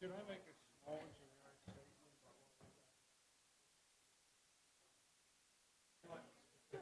Can I make a small generic statement about what we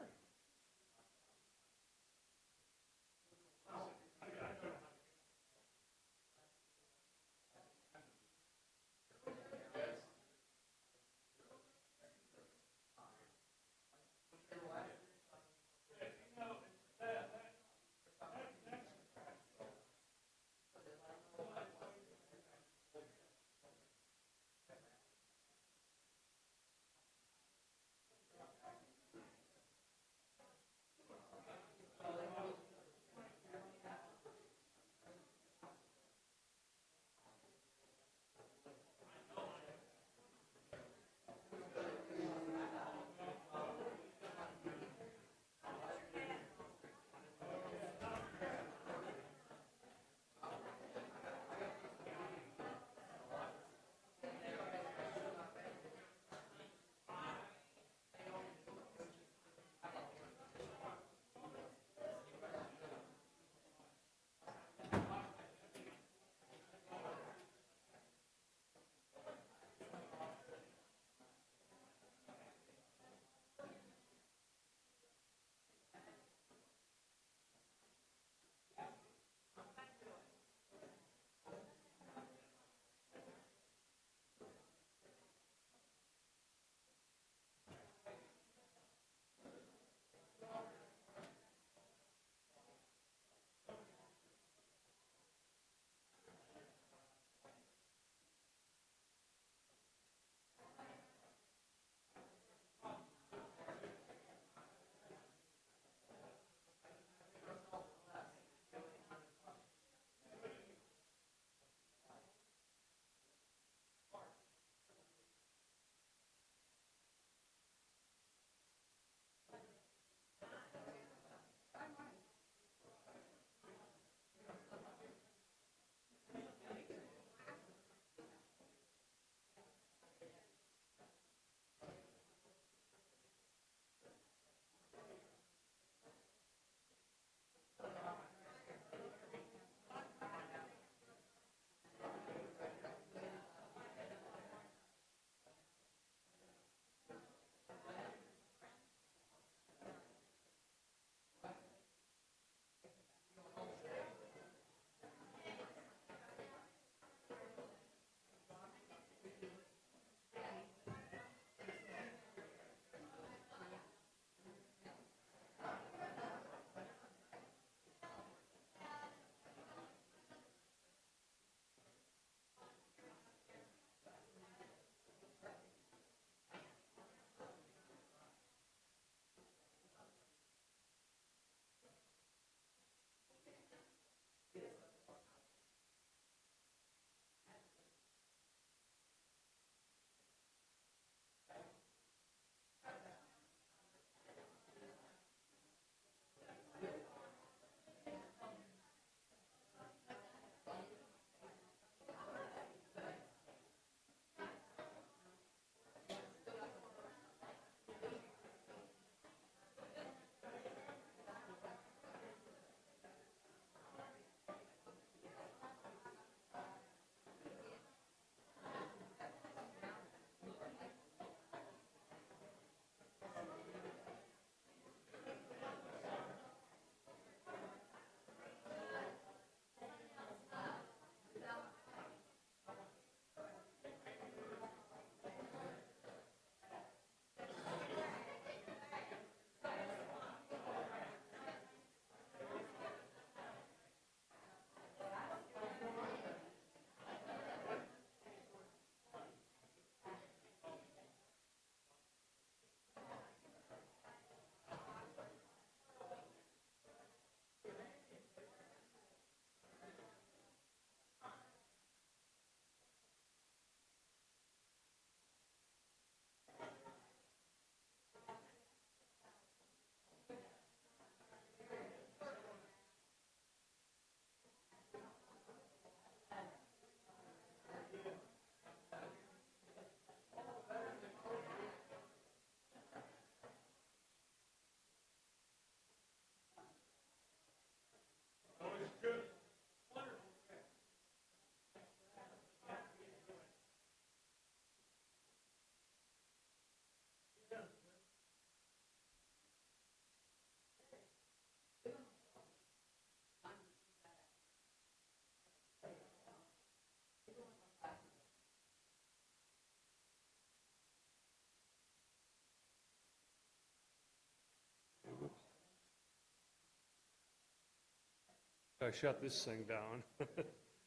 I shut this thing down.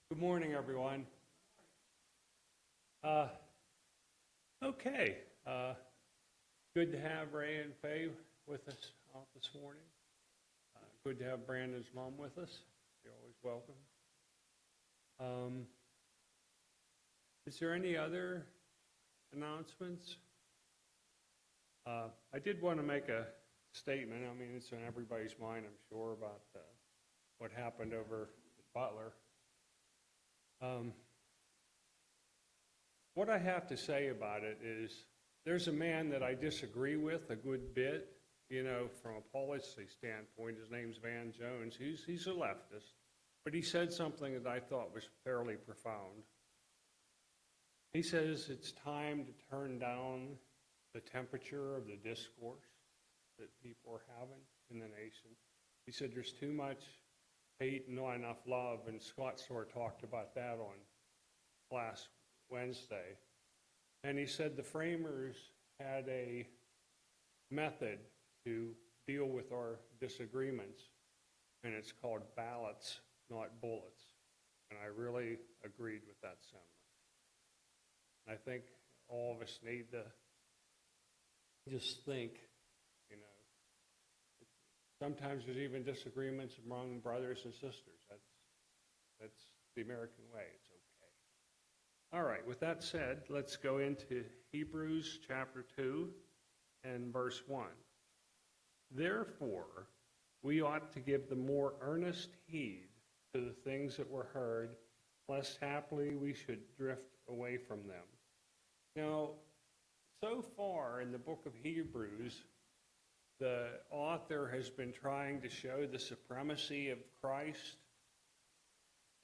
Good morning, everyone. Okay. Good to have Ray and Faye with us out this morning. Good to have Brandon's mom with us. You're always welcome. Is there any other announcements? I did want to make a statement. I mean, it's on everybody's mind, I'm sure, about what happened over at Butler. What I have to say about it is there's a man that I disagree with a good bit, from a policy standpoint. His name's Van Jones. He's a leftist, but he said something that I thought was fairly profound. He says it's time to turn down the temperature of the discourse that people are having in the nation. He said there's too much hate and not enough love, and Scott sort of talked about that on last Wednesday. And he said the framers had a method to deal with our disagreements, and it's called ballots, not bullets. And I really agreed with that sentiment. I think all of us need to just think, sometimes there's even disagreements among brothers and sisters. That's the American way. It's okay. All right, with that said, let's go into Hebrews chapter 2 and verse 1. Therefore, we ought to give the more earnest heed to the things that were heard, lest haply we should drift away from them. Now, so far in the book of Hebrews, the author has been trying to show the supremacy of Christ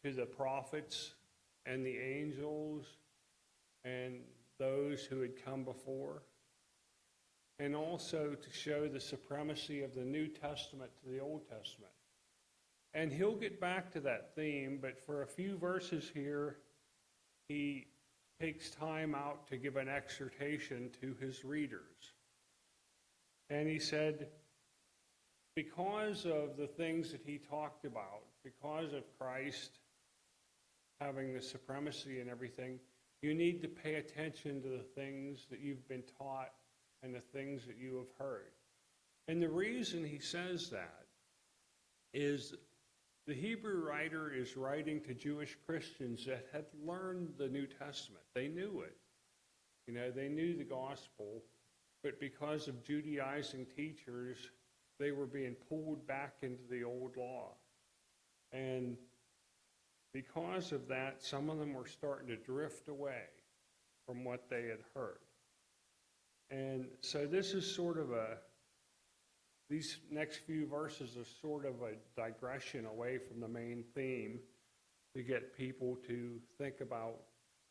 to the prophets and the angels and those who had come before, and also to show the supremacy of the New Testament to the Old Testament. And he'll get back to that theme, but for a few verses here, he takes time out to give an exhortation to his readers. And he said, because of the things that he talked about, because of Christ having the supremacy and everything, you need to pay attention to the things that you've been taught and the things that you have heard. And the reason he says that is the Hebrew writer is writing to Jewish Christians that had learned the New Testament. They knew it. They knew the gospel. But because of Judaizing teachers, they were being pulled back into the old law. And because of that, some of them were starting to drift away from what they had heard. And so this is these next few verses are sort of a digression away from the main theme to get people to think about,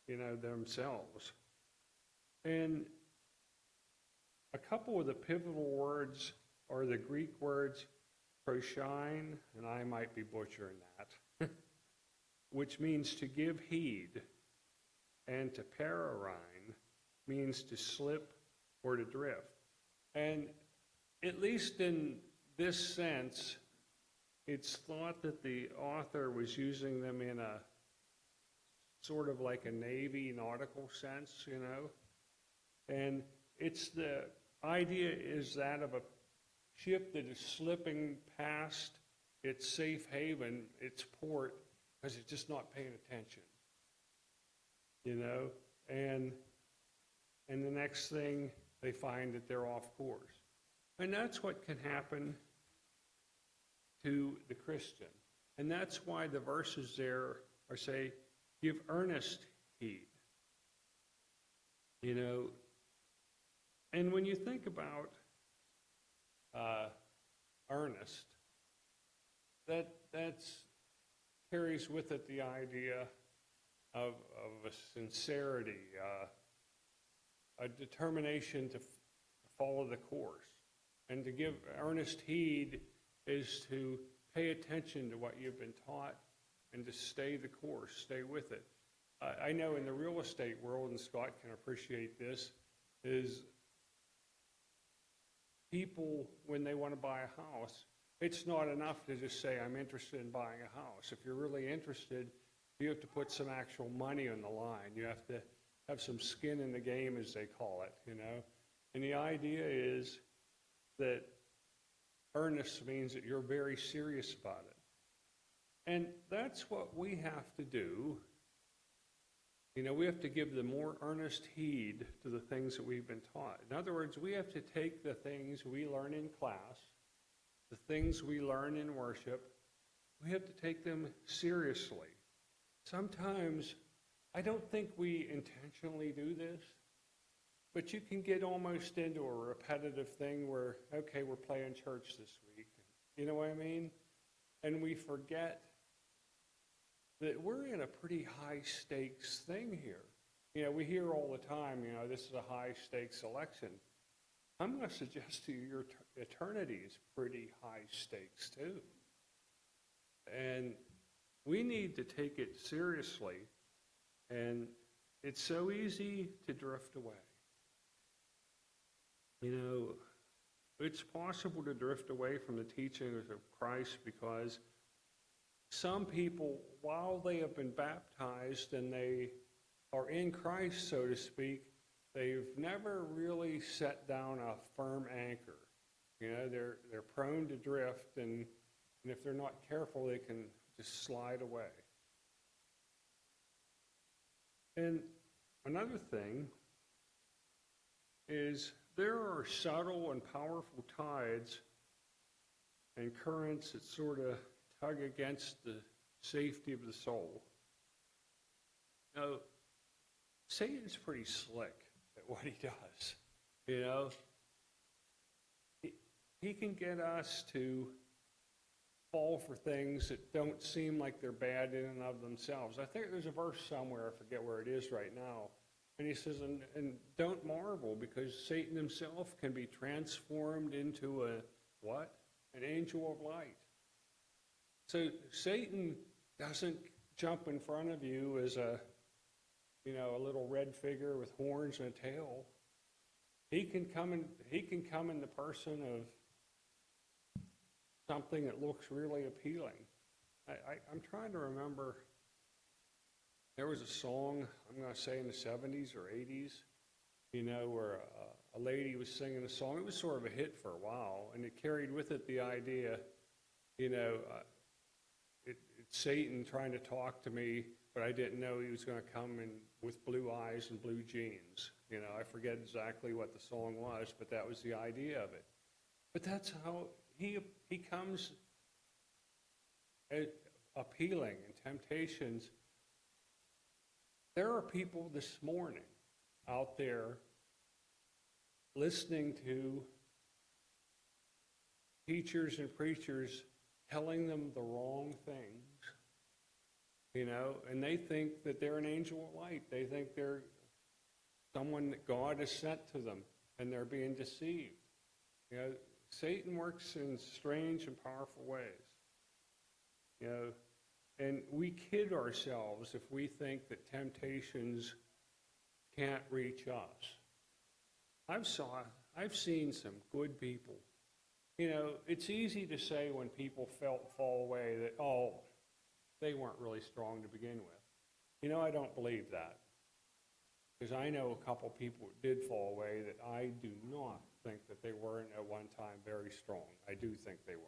themselves. And a couple of the pivotal words are the Greek words proshine, and I might be butchering that, which means to give heed, and to pararine means to slip or to drift. And at least in this sense, it's thought that the author was using them in a sort of like a Navy nautical sense, And it's the idea is that of a ship that is slipping past its safe haven, its port, because it's just not paying attention. And the next thing, they find that they're off course. And that's what can happen to the Christian. And that's why the verses there are say, give earnest heed. And when you think about earnest, that's carries with it the idea of a sincerity, a determination to follow the course. And to give earnest heed is to pay attention to what you've been taught and to stay the course, stay with it. I know in the real estate world, and Scott can appreciate this, is people, when they want to buy a house, it's not enough to just say, I'm interested in buying a house. If you're really interested, you have to put some actual money on the line. You have to have some skin in the game, as they call it, you know. And the idea is that earnest means that you're very serious about it. And that's what we have to do. You know, we have to give the more earnest heed to the things that we've been taught. In other words, we have to take the things we learn in class, the things we learn in worship, we have to take them seriously. Sometimes, I don't think we intentionally do this, but you can get almost into a repetitive thing where, okay, we're playing church this week. You know what I mean? And we forget that we're in a pretty high stakes thing here. You know, we hear all the time, you know, this is a high stakes election. I'm going to suggest to you your eternity is pretty high stakes too. And we need to take it seriously. And it's so easy to drift away. You know, it's possible to drift away from the teachings of Christ because some people, while they have been baptized and they are in Christ, so to speak, they've never really set down a firm anchor. You know, they're prone to drift, and if they're not careful, they can just slide away. And another thing is there are subtle and powerful tides and currents that sort of tug against the safety of the soul. Now, Satan's pretty slick at what he does. You know, he can get us to fall for things that don't seem like they're bad in and of themselves. I think there's a verse somewhere, I forget where it is right now, and he says, and don't marvel, because Satan himself can be transformed into a, what? An angel of light. So Satan doesn't jump in front of you as a, you know, a little red figure with horns and a tail. He can come in the person of something that looks really appealing. I'm trying to remember, there was a song, I'm going to say in the 70s or 80s, you know, where a lady was singing a song. It was sort of a hit for a while, and it carried with it the idea, you know, it's Satan trying to talk to me, but I didn't know he was going to come in with blue eyes and blue jeans. You know, I forget exactly what the song was, but that was the idea of it. But that's how he comes appealing and temptations. There are people this morning out there listening to teachers and preachers telling them the wrong things, you know, and they think that they're an angel of light. They think they're someone that God has sent to them, and they're being deceived. You know, Satan works in strange and powerful ways. You know, and we kid ourselves if we think that temptations can't reach us. I've seen some good people. You know, it's easy to say when people fall away that, oh, they weren't really strong to begin with. You know, I don't believe that. Because I know a couple people who did fall away that I do not think that they weren't at one time very strong. I do think they were.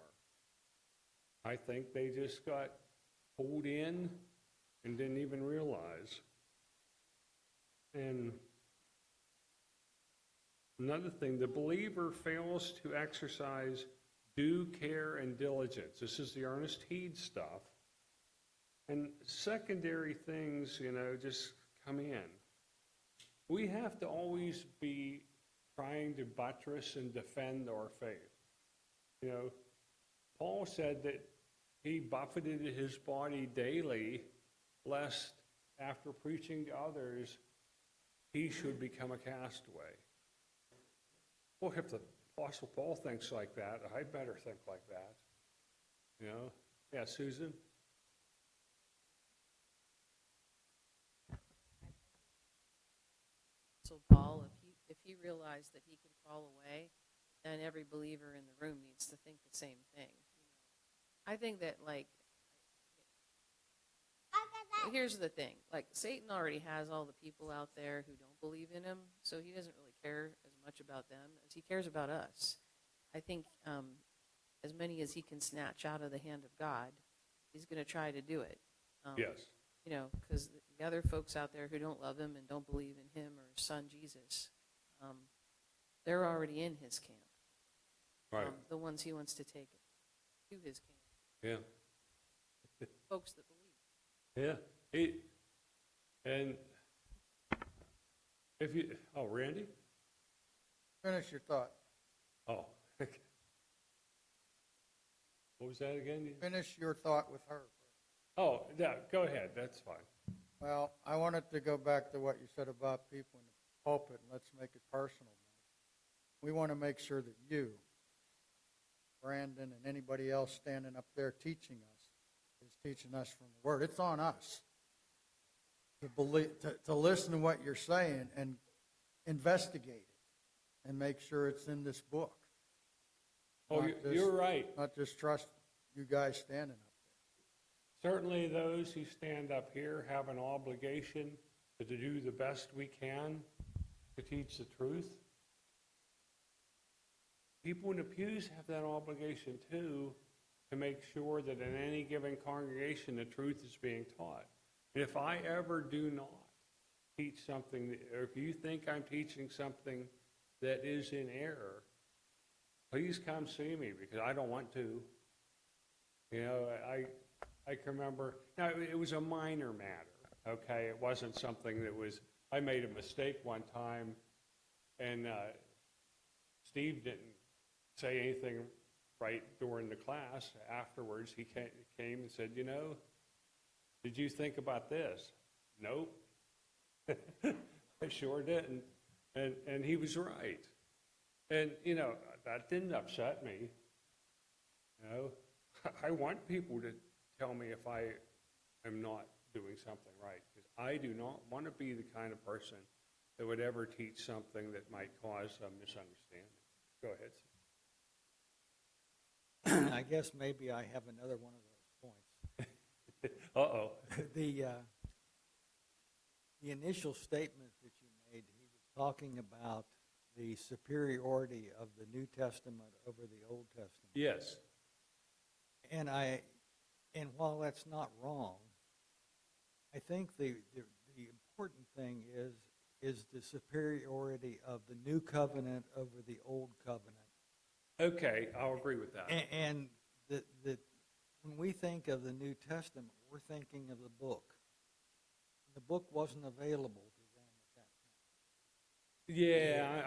I think they just got pulled in and didn't even realize. And another thing, the believer fails to exercise due care and diligence. This is the earnest heed stuff. And secondary things, you know, just come in. We have to always be trying to buttress and defend our faith. You know, Paul said that he buffeted his body daily, lest after preaching to others, he should become a castaway. Well, if the Apostle Paul thinks like that, I better think like that. you know? Yeah, Susan? So Paul, if he realized that he can fall away, then every believer in the room needs to think the same thing. I think that, like, here's the thing. Like, Satan already has all the people out there who don't believe in him, so he doesn't really care as much about them as he cares about us. I think as many as he can snatch out of the hand of God, he's going to try to do it. Yes. You know, because the other folks out there who don't love him and don't believe in him or his son Jesus, they're already in his camp. Right. The ones he wants to take to his camp. Yeah. Folks that believe. Yeah. And if you, oh, Randy? Finish your thought. Oh. What was that again? Finish your thought with her. Oh, yeah, go ahead. That's fine. Well, I wanted to go back to what you said about people in the pulpit, and let's make it personal. We want to make sure that you, Brandon, and anybody else standing up there teaching us is teaching us from the Word. It's on us to believe, to listen to what you're saying and investigate it and make sure it's in this book. Oh, you're right. Not just trust you guys standing up Certainly those who stand up here have an obligation to do the best we can to teach the truth. People in the pews have that obligation too, to make sure that in any given congregation the truth is being taught. And if I ever do not teach something, or if you think I'm teaching something that is in error, please come see me, because I don't want to. You know, I can remember, now it was a minor matter, okay? It wasn't something that was, I made a mistake one time, and Steve didn't say anything right during the class. Afterwards, he came and said, you know, did you think about this? Nope. I sure didn't. And he was right. And, you know, that didn't upset me. You know, I want people to tell me if I am not doing something right, because I do not want to be the kind of person that would ever teach something that might cause a misunderstanding. Go ahead. I guess maybe I have another one of those points. Uh-oh. The initial statement that you made, he was talking about the superiority of the New Testament over the Old Testament. Yes. And while that's not wrong, I think the important thing is the superiority of the New Covenant over the Old Covenant. Okay, I'll agree with that. And when we think of the New Testament, we're thinking of the book. The book wasn't available to them at that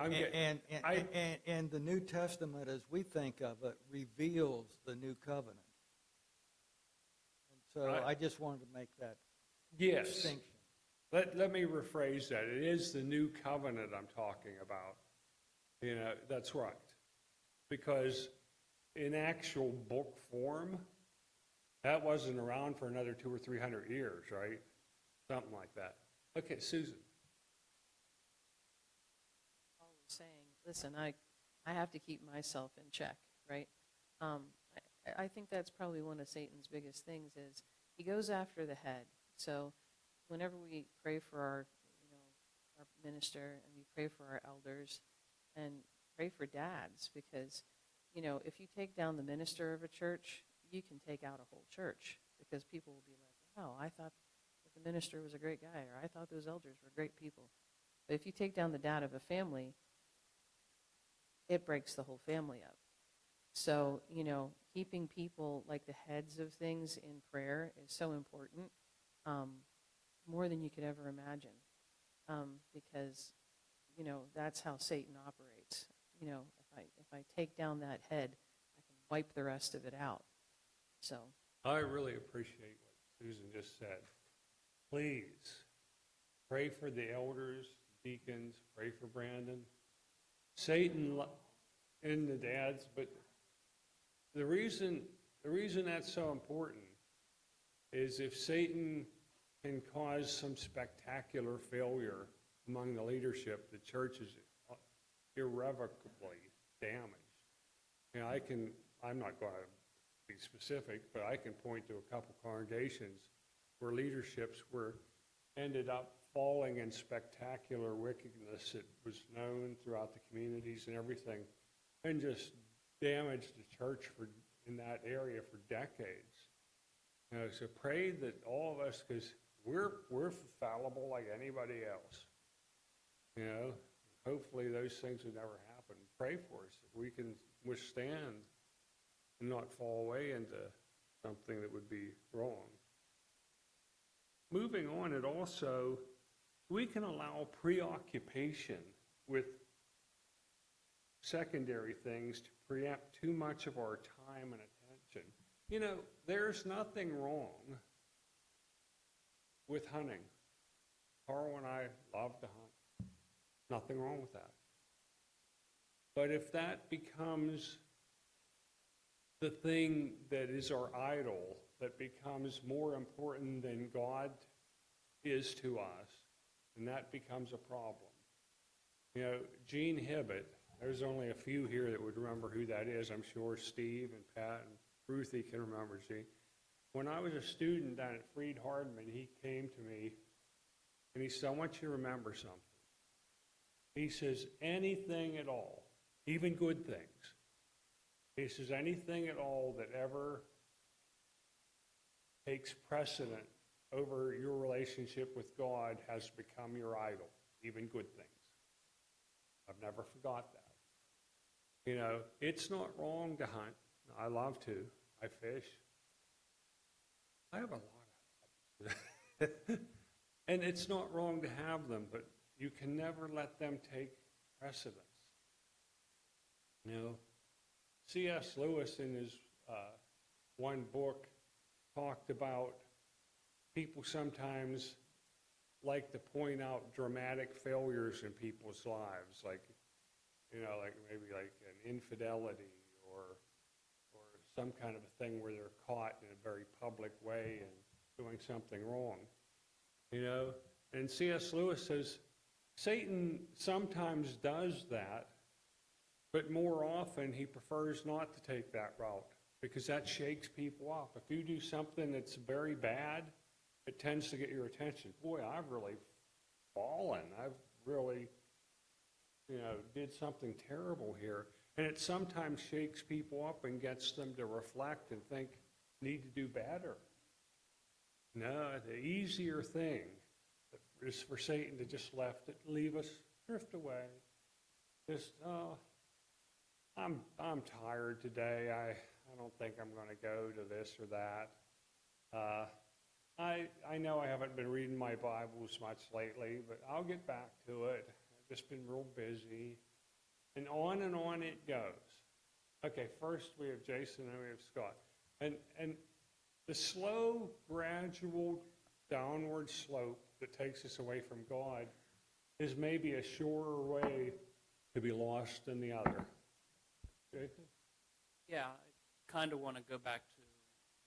time. Yeah, And the New Testament, as we think of it, reveals the New Covenant. And so I just wanted to make that distinction. Let me rephrase that. It is the new covenant I'm talking about. You know, that's right. Because in actual book form, that wasn't around for another 200 or 300 years, right? Something like that. Okay, Susan. Paul was saying, listen, I have to keep myself in check, right? I think that's probably one of Satan's biggest things is he goes after the head. So whenever we pray for our minister and we pray for our elders and pray for dads, because, if you take down the minister of a church, you can take out a whole church, because people will be like, oh, I thought that the minister was a great guy, or I thought those elders were great people. But if you take down the dad of a family, it breaks the whole family up. So, keeping people like the heads of things in prayer is so important, more than you could ever imagine, because, that's how Satan operates. If I take down that head, I can wipe the rest of it out. So I really appreciate what Susan just said. Please pray for the elders, deacons, pray for Brandon. Satan and the dads, but the reason the reason that's so important is if Satan can cause some spectacular failure among the leadership, the church is irrevocably damaged. You know, I'm not going to be specific, but I can point to a couple congregations where leaderships ended up falling in spectacular wickedness that was known throughout the communities and everything, and just damaged the church in that area for decades. You know, so pray that all of us, because we're fallible like anybody else. You know, hopefully those things would never happen. Pray for us that we can withstand and not fall away into something that would be wrong. Moving on, it also, we can allow preoccupation with secondary things to preempt too much of our time and attention. You know, there's nothing wrong with hunting. Carl and I love to hunt. Nothing wrong with that. But if that becomes the thing that is our idol, that becomes more important than God is to us, and that becomes a problem. You know, Gene Hibbett, there's only a few here that would remember who that is. I'm sure Steve and Pat and Ruthie can remember Gene. When I was a student down at Freed Hardman, he came to me and he said, I want you to remember something. He says, anything at all, even good things. He says, anything at all that ever takes precedent over your relationship with God has become your idol, even good things. I've never forgot that. You know, it's not wrong to hunt. I love to. I fish. I have a lot of hobbies. And it's not wrong to have them, but you can never let them take precedence. You know, C.S. Lewis in his one book talked about people sometimes like to point out dramatic failures in people's lives, like, you know, like maybe like an infidelity or some kind of a thing where they're caught in a very public way and doing something wrong, you know. And C.S. Lewis says Satan sometimes does that, but more often he prefers not to take that route because that shakes people up. If you do something that's very bad, it tends to get your attention. Boy, I've really fallen. I've really, you know, did something terrible here. And it sometimes shakes people up and gets them to reflect and think, need to do better. No, the easier thing is for Satan to just leave us, drift away. Just, I'm tired today. I don't think I'm going to go to this or that. I know I haven't been reading my Bibles much lately, but I'll get back to it. I've just been real busy. And on it goes. Okay, first we have Jason and we have Scott. And the slow, gradual downward slope that takes us away from God is maybe a surer way to be lost than the other. Jason? Yeah, I kind of want to go back to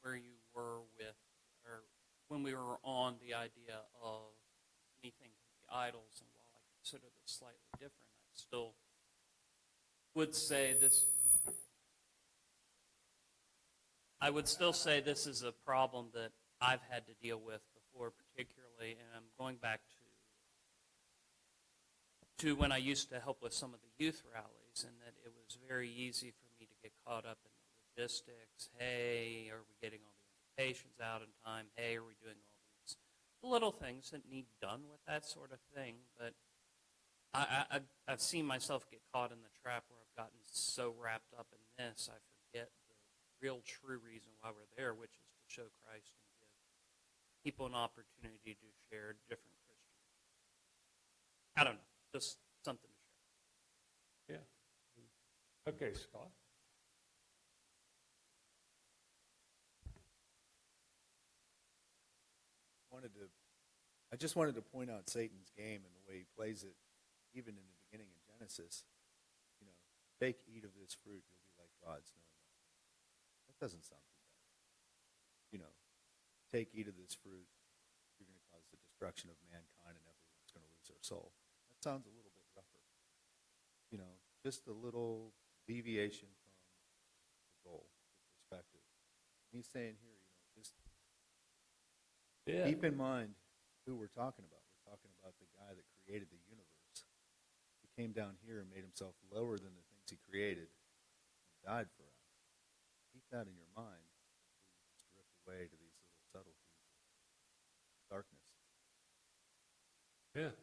where you were with, or when we were on the idea of anything can be idols, and while I consider this slightly different, I still would say this, I would still say this is a problem that I've had to deal with before, particularly, and I'm going back to when I used to help with some of the youth rallies, and that it was very easy for me to get caught up in the logistics. Hey, are we getting all the invitations out in time? Hey, are we doing all these little things that need done with that sort of thing? But I've seen myself get caught in the trap where I've gotten so wrapped up in this, I forget the real true reason why we're there, which is to show Christ and give people an opportunity to share different Christian. I don't know, just something to share. Yeah. Okay, Scott. I just wanted to point out Satan's game and the way he plays it, even in the beginning in Genesis. You know, take, eat of this fruit, you'll be like gods, knowing right. That doesn't sound too bad. take, eat of this fruit, you're going to cause the destruction of mankind and everyone's going to lose their soul. That sounds a little bit rougher. You know, just a little deviation from the goal, the perspective. He's saying here, you know, just keep in mind who we're talking about. We're talking about the guy that created the universe. He came down here and made himself lower than the things he created and died for us. Keep that in your mind before you just drift away to these little subtleties of darkness. Yeah.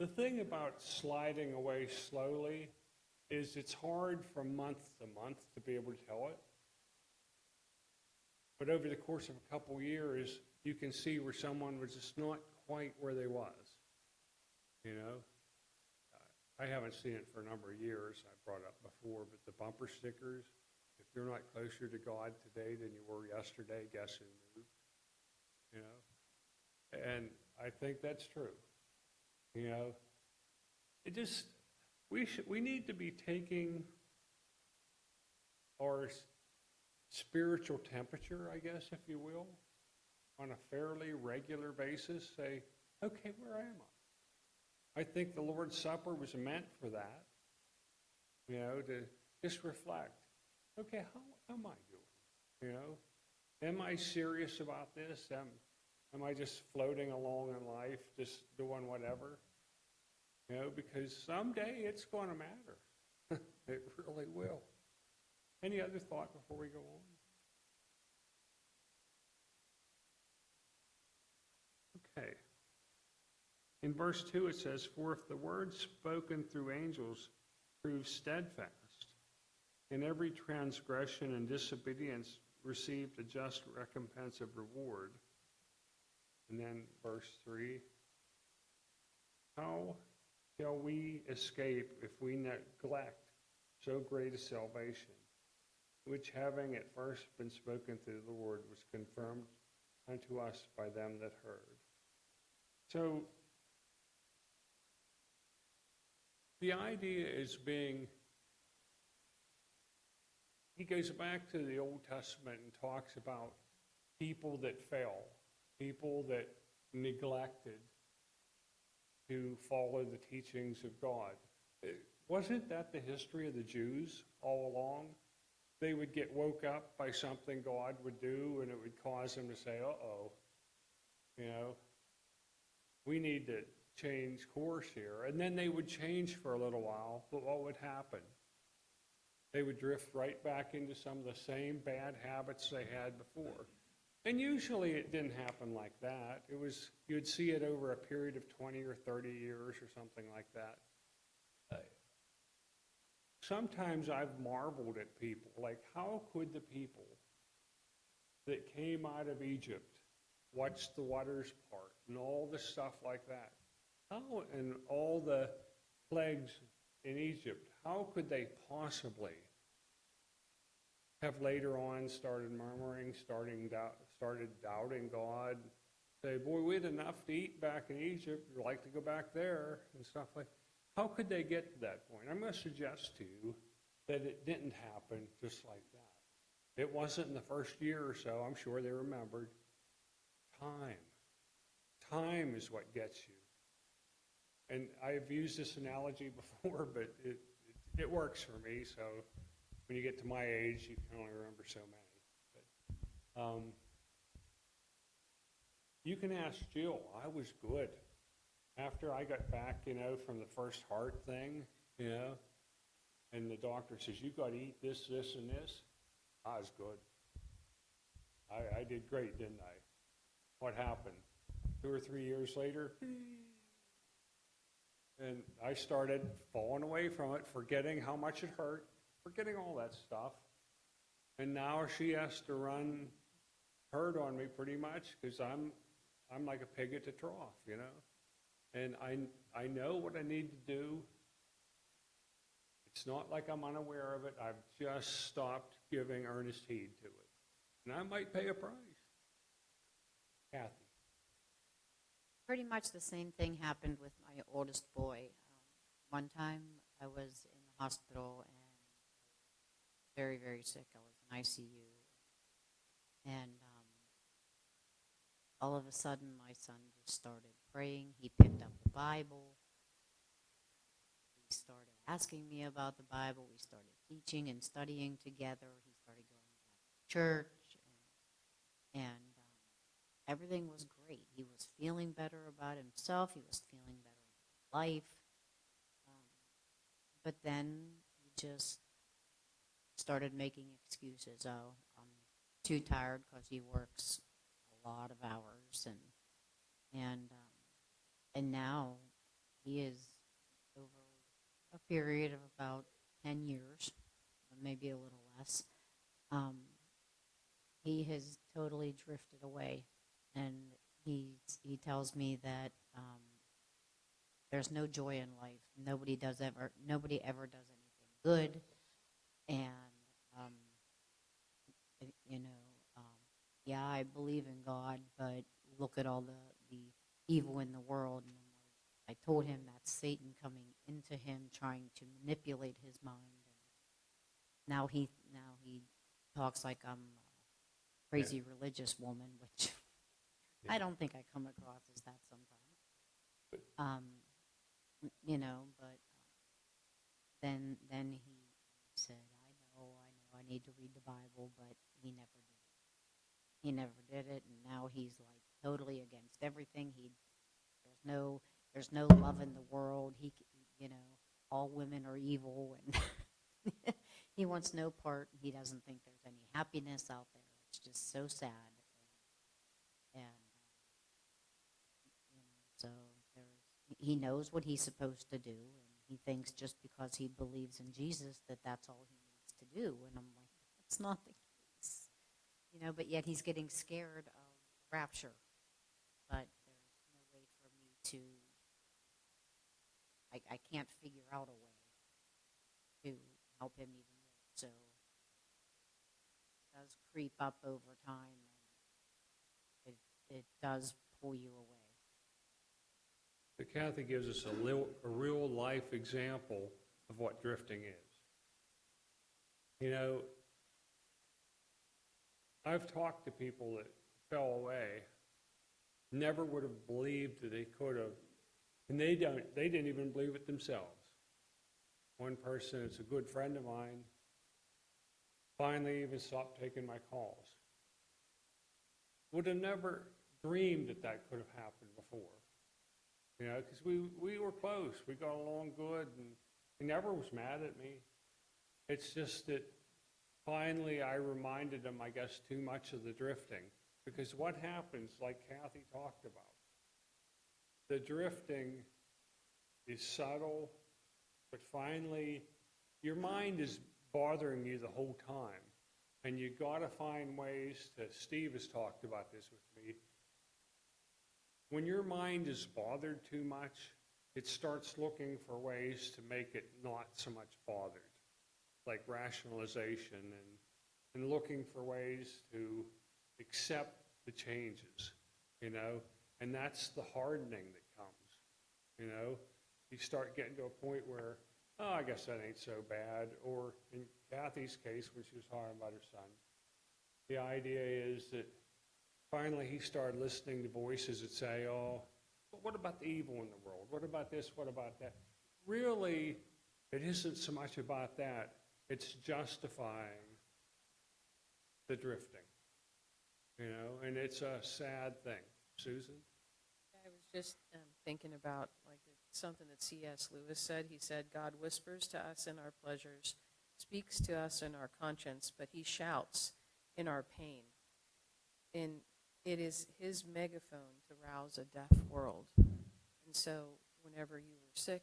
The thing about sliding away slowly is it's hard from month to month to be able to tell it. But over the course of a couple years, you can see where someone was just not quite where they was. You know? I haven't seen it for a number of years, I brought up before, but the bumper stickers, if you're not closer to God today than you were yesterday, guess who moved? You know? And I think that's true. You know? It just, we need to be taking our spiritual temperature, I guess, if you will, on a fairly regular basis, say, okay, where am I? I think the Lord's Supper was meant for that, you know, to just reflect. Okay, how am I doing? You know, am I serious about this? Am I just floating along in life, just doing whatever? You know, because someday it's going to matter. It really will. Any other thought before we go on? Okay. In verse 2 it says, "For if the word spoken through angels proves steadfast, and every transgression and disobedience received a just recompense of reward." And then verse 3, "How shall we escape if we neglect so great a salvation, which having at first been spoken through the Lord was confirmed unto us by them that heard?" So the idea is he goes back to the Old Testament and talks about people that fell, people that neglected to follow the teachings of God. Wasn't that the history of the Jews all along? They would get woke up by something God would do, and it would cause them to say, uh-oh, you know, we need to change course here. And then they would change for a little while, but what would happen? They would drift right back into some of the same bad habits they had before. And usually it didn't happen like that. It was, you'd see it over a period of 20 or 30 years or something like that. Sometimes I've marveled at people, like how could the people that came out of Egypt watch the waters part and all the stuff like that? How, and all the plagues in Egypt, how could they possibly have later on started murmuring, started doubting God, say, boy, we had enough to eat back in Egypt, we'd like to go back there, and stuff like that. How could they get to that point? I'm going to suggest to you that it didn't happen just like that. It wasn't in the first year or so. I'm sure they remembered. Time is what gets you. And I've used this analogy before, but it works for me. So when you get to my age, you can only remember so many. But you can ask Jill. I was good. After I got back, you know, from the first heart thing, you know, and the doctor says, you got to eat this, this, and this, I was good. I did great, didn't I? What happened? 2 or 3 years later, and I started falling away from it, forgetting how much it hurt, forgetting all that stuff. And now she has to run herd on me pretty much because I'm like a pig at the trough, you know. And I know what I need to do. It's not like I'm unaware of it. I've just stopped giving earnest heed to it. And I might pay a price. Kathy. Pretty much the same thing happened with my oldest boy. One time I was in the hospital and very, very sick. I was in ICU. And all of a sudden, my son just started praying. He picked up the Bible. He started asking me about the Bible. We started teaching and studying together. He started going back to church. And everything was great. He was feeling better about himself. He was feeling better about life. But then he just started making excuses. Oh, I'm too tired because he works a lot of hours, and now he is over a period of about 10 years, maybe a little less. He has totally drifted away, and he tells me that there's no joy in life. Nobody ever does anything good, and yeah, I believe in God, but look at all the evil in the world. And I told him that's Satan coming into him, trying to manipulate his mind. And now he talks like I'm a crazy religious woman, which I don't think I come across as that sometimes. But then he said, I need to read the Bible, but he never did. He never did it, and now he's like totally against everything. There's no love in the world. All women are evil, and he wants no part. He doesn't think there's any happiness out there. It's just so sad, and so he knows what he's supposed to do, and he thinks just because he believes in Jesus that's all he needs to do. And I'm like, that's not the case. But yet he's getting scared of rapture. But there's no way for me to, I can't figure out a way to help him even more. So it does creep up over time, and it does pull you away. So Kathy gives us a real life example of what drifting is. I've talked to people that fell away, never would have believed that they could have, and they didn't even believe it themselves. One person, it's a good friend of mine, finally even stopped taking my calls. Would have never dreamed that could have happened before. Because we were close, we got along good, and he never was mad at me. It's just that finally, I reminded him, I guess, too much of the drifting. Because what happens, like Kathy talked about, the drifting is subtle, but finally, your mind is bothering you the whole time. And you got to find ways Steve has talked about this with me. When your mind is bothered too much, it starts looking for ways to make it not so much bothered. Like rationalization and looking for ways to accept the changes, and that's the hardening that comes, You start getting to a point where, oh, I guess that ain't so bad, or in Kathy's case, when she was talking about her son, the idea is that finally he started listening to voices that say, oh, but what about the evil in the world? What about this? What about that? Really, it isn't so much about that. It's justifying the drifting, and it's a sad thing. Susan? I was just thinking about something that C.S. Lewis said. He said, God whispers to us in our pleasures, speaks to us in our conscience, but he shouts in our pain. And it is his megaphone to rouse a deaf world. And so whenever you were sick,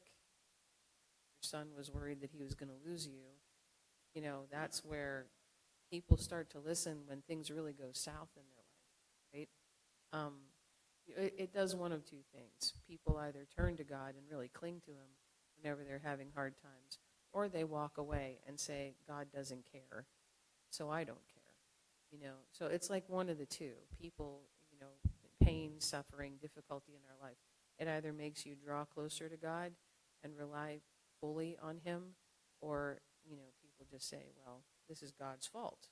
your son was worried that he was going to lose you, that's where people start to listen when things really go south in their life, right? It does one of two things. People either turn to God and really cling to him whenever they're having hard times, or they walk away and say, God doesn't care, so I don't care. So it's like one of the two. People, pain, suffering, difficulty in their life, it either makes you draw closer to God and rely fully on him, or, people people just say, well, this is God's fault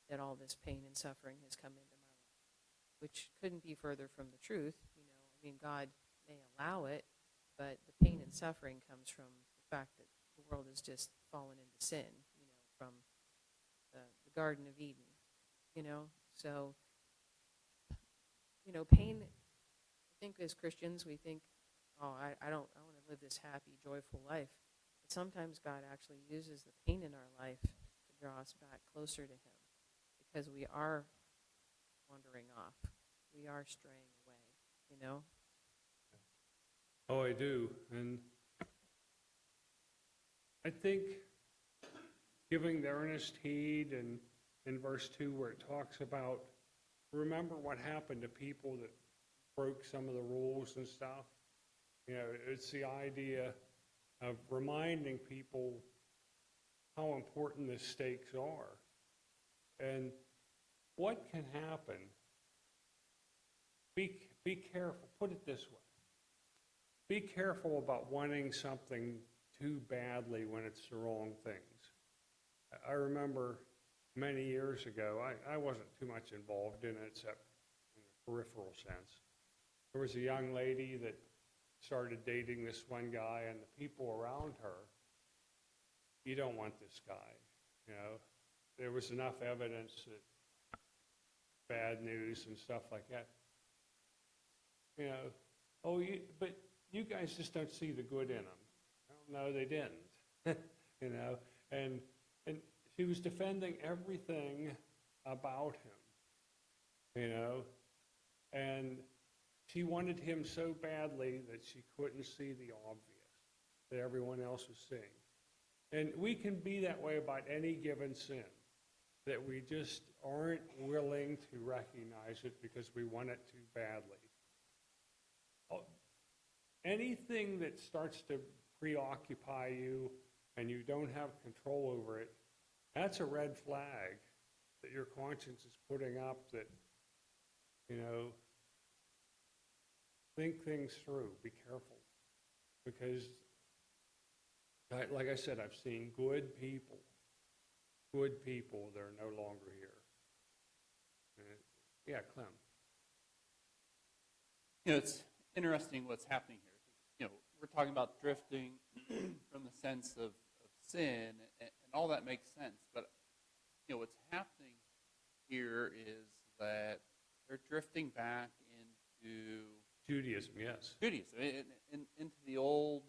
that all this pain and suffering has come into my life, which couldn't be further from the truth. I mean, God may allow it, but the pain and suffering comes from the fact that the world has just fallen into sin, from the Garden of Eden, So, pain, I think as Christians, we think, oh, I want to live this happy, joyful life. But sometimes God actually uses the pain in our life to draw us back closer to Him, because we are wandering off. We are straying away, Oh, I do. And I think giving the earnest heed, and in verse 2 where it talks about, remember what happened to people that broke some of the rules and stuff. It's the idea of reminding people how important the stakes are. And what can happen, be careful, put it this way. Be careful about wanting something too badly when it's the wrong things. I remember many years ago, I wasn't too much involved in it except in a peripheral sense. There was a young lady that started dating this one guy, and the people around her, you don't want this guy. There was enough evidence that bad news and stuff like that. But you guys just don't see the good in them. No, they didn't. And she was defending everything about him, and she wanted him so badly that she couldn't see the obvious that everyone else was seeing. And we can be that way about any given sin, that we just aren't willing to recognize it because we want it too badly. Anything that starts to preoccupy you and you don't have control over it, that's a red flag that your conscience is putting up that, think things through, be careful. Because, like I said, I've seen good people that are no longer here. Yeah, Clem. It's interesting what's happening here. We're talking about drifting from the sense of sin, and all that makes sense. But, what's happening here is that they're drifting back into Judaism, yes. Judaism, into the old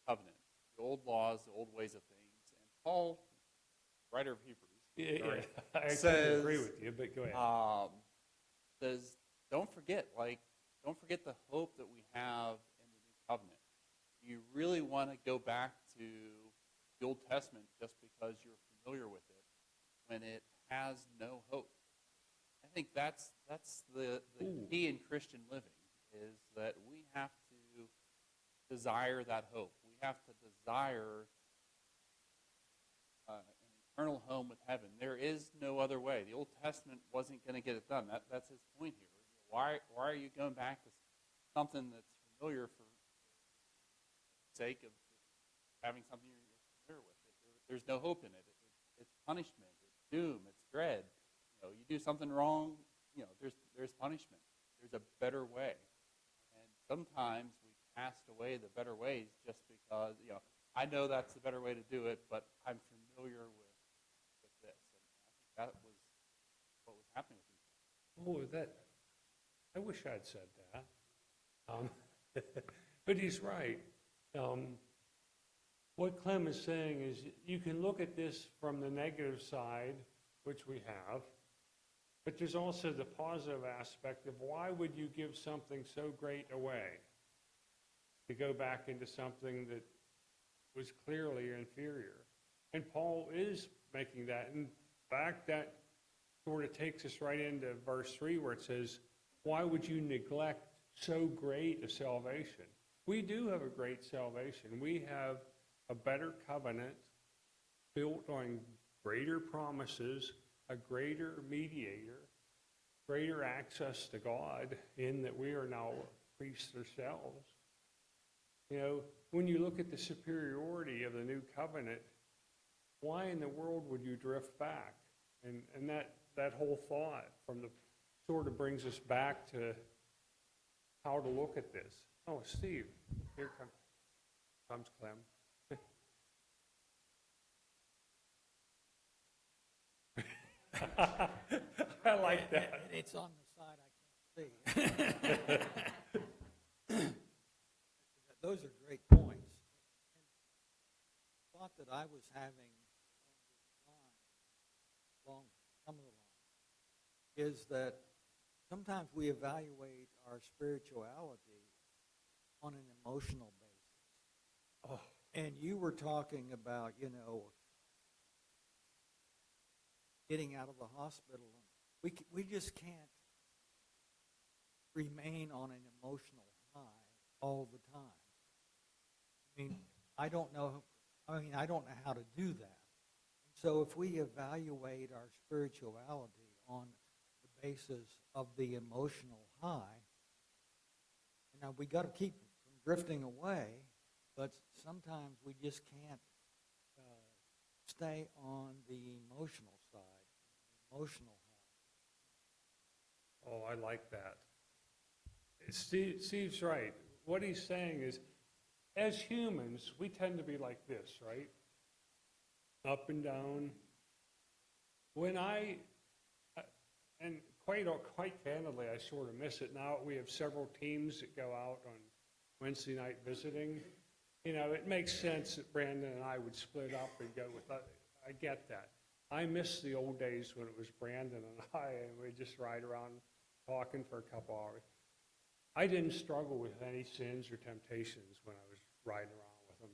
covenant, the old laws, the old ways of things. And Paul, writer of Hebrews, I actually says, agree with you, but go ahead. Says, don't forget the hope that we have in the new covenant. You really want to go back to the Old Testament just because you're familiar with it when it has no hope. I think that's the key in Christian living, is that we have to desire that hope. We have to desire an eternal home with heaven. There is no other way. The Old Testament wasn't going to get it done. That's his point here. Why are you going back to something that's familiar for the sake of having something you're familiar with? There's no hope in it. It's punishment. It's doom. It's dread. You do something wrong, there's punishment. There's a better way. And sometimes we cast away the better ways just because, I know that's the better way to do it, but I'm familiar with this. And I think that was what was happening with these. I wish I'd said that. But he's right. What Clem is saying is you can look at this from the negative side, which we have, but there's also the positive aspect of why would you give something so great away to go back into something that was clearly inferior? And Paul is making that. In fact, that sort of takes us right into verse 3 where it says, why would you neglect so great a salvation? We do have a great salvation. We have a better covenant built on greater promises, a greater mediator, greater access to God in that we are now priests ourselves. When you look at the superiority of the new covenant, why in the world would you drift back? And that whole thought from the sort of brings us back to how to look at this. Oh, Steve, here comes Clem. I like that. It's on the side I can't see. Those are great points. The thought that I was having along some of the line is that sometimes we evaluate our spirituality on an emotional basis. Oh, And you were talking about, getting out of the hospital. We just can't remain on an emotional high all the time. I mean, I don't know how to do that. So if we evaluate our spirituality on the basis of the emotional high, now we got to keep from drifting away, but sometimes we just can't stay on the emotional side, emotional high. oh, I like that. Steve's right. What he's saying is, as humans, we tend to be like this, right? Up and down. And quite candidly, I sort of miss it. Now we have several teams that go out on Wednesday night visiting. It makes sense that Brandon and I would split up and go with that. I get that. I miss the old days when it was Brandon and I, and we'd just ride around talking for a couple hours. I didn't struggle with any sins or temptations when I was riding around with them,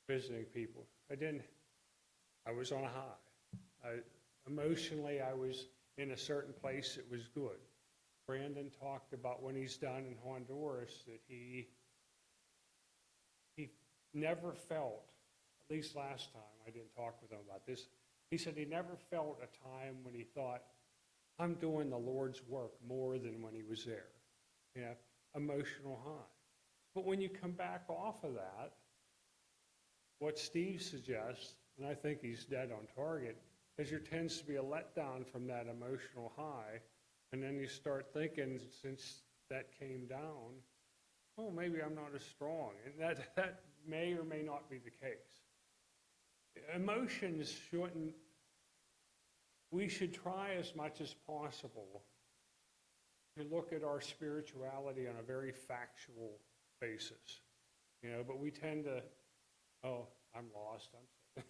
visiting people. I was on a high. Emotionally, I was in a certain place that was good. Brandon talked about when he's done in Honduras that he never felt, at least last time, I didn't talk with him about this, he said he never felt a time when he thought, I'm doing the Lord's work more than when he was there. Emotional high. But when you come back off of that, what Steve suggests, and I think he's dead on target, is there tends to be a letdown from that emotional high, and then you start thinking, since that came down, oh, maybe I'm not as strong. And that may or may not be the case. Emotions shouldn't, we should try as much as possible to look at our spirituality on a very factual basis. But we tend to, oh, I'm lost, I'm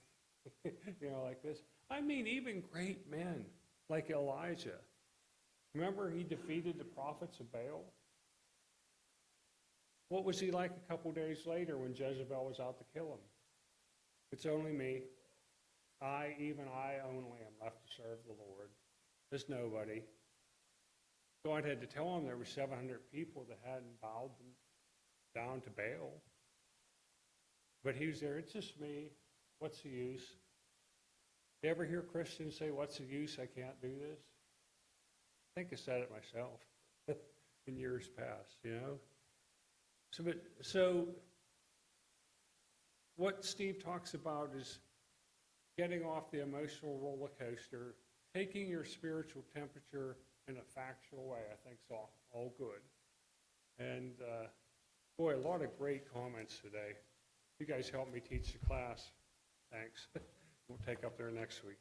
like this. I mean, even great men like Elijah. Remember he defeated the prophets of Baal? What was he like a couple days later when Jezebel was out to kill him? It's only me. Even I only am left to serve the Lord. There's nobody. God had to tell him there were 700 people that hadn't bowed down to Baal. But he was there, it's just me. What's the use? You ever hear Christians say, what's the use? I can't do this? I think I said it myself in years past, So what Steve talks about is getting off the emotional roller coaster, taking your spiritual temperature in a factual way. I think it's all good. And boy, a lot of great comments today. You guys helped me teach the class. Thanks. We'll take up there next week.